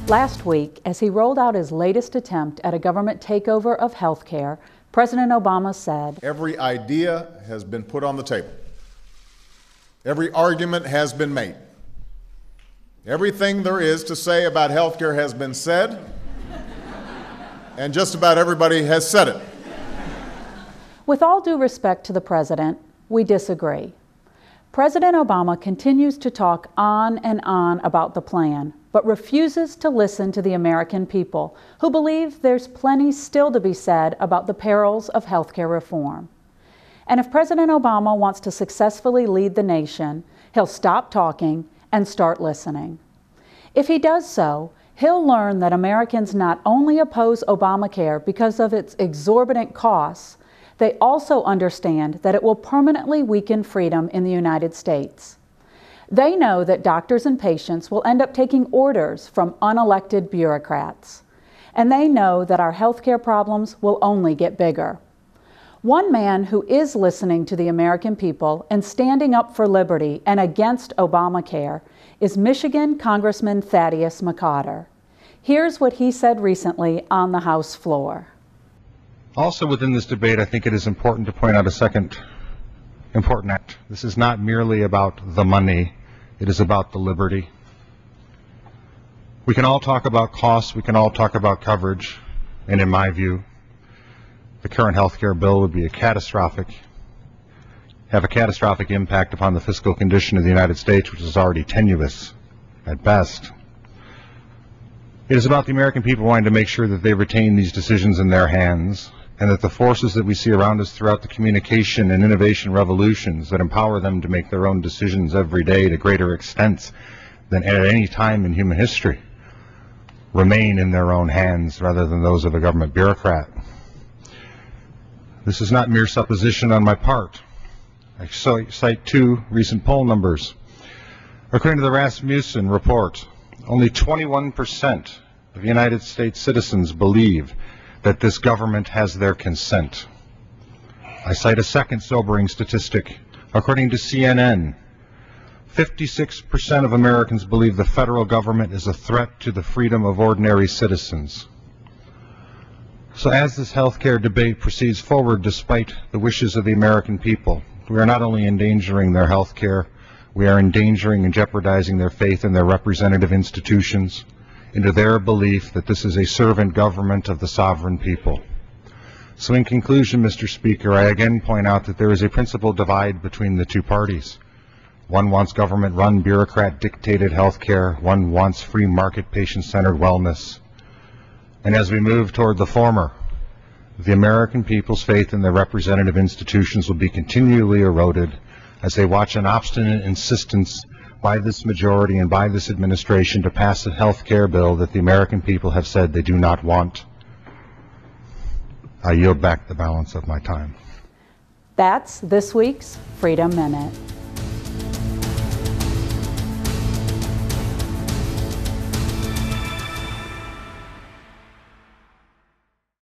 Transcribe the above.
Last week, as he rolled out his latest attempt at a government takeover of health care, President Obama said, "Every idea has been put on the table. Every argument has been made. Everything there is to say about health care has been said, and just about everybody has said it." With all due respect to the president, we disagree. President Obama continues to talk on and on about the plan, but refuses to listen to the American people, who believe there's plenty still to be said about the perils of healthcare reform. And if President Obama wants to successfully lead the nation, he'll stop talking and start listening. If he does so, he'll learn that Americans not only oppose ObamaCare because of its exorbitant costs, they also understand that it will permanently weaken freedom in the United States. They know that doctors and patients will end up taking orders from unelected bureaucrats. And they know that our healthcare problems will only get bigger. One man who is listening to the American people and standing up for liberty and against ObamaCare is Michigan Congressman Thaddeus McCotter. Here's what he said recently on the House floor. Also within this debate, I think it is important to point out a second important act. This is not merely about the money, it is about the liberty. We can all talk about costs, we can all talk about coverage, and in my view, the current health care bill would be have a catastrophic impact upon the fiscal condition of the United States, which is already tenuous at best. It is about the American people wanting to make sure that they retain these decisions in their hands, and that the forces that we see around us throughout the communication and innovation revolutions that empower them to make their own decisions every day to greater extents than at any time in human history remain in their own hands rather than those of a government bureaucrat. This is not mere supposition on my part. I cite two recent poll numbers. According to the Rasmussen report, only 21% of United States citizens believe that this government has their consent. I cite a second sobering statistic. According to CNN, 56% of Americans believe the federal government is a threat to the freedom of ordinary citizens. So as this healthcare debate proceeds forward despite the wishes of the American people, we are not only endangering their health care, we are endangering and jeopardizing their faith in their representative institutions, into their belief that this is a servant government of the sovereign people. So in conclusion, Mr. Speaker, I again point out that there is a principal divide between the two parties. One wants government-run, bureaucrat-dictated health care. One wants free market, patient-centered wellness. And as we move toward the former, the American people's faith in their representative institutions will be continually eroded as they watch an obstinate insistence by this majority and by this administration to pass a health care bill that the American people have said they do not want. I yield back the balance of my time. That's this week's Freedom Minute.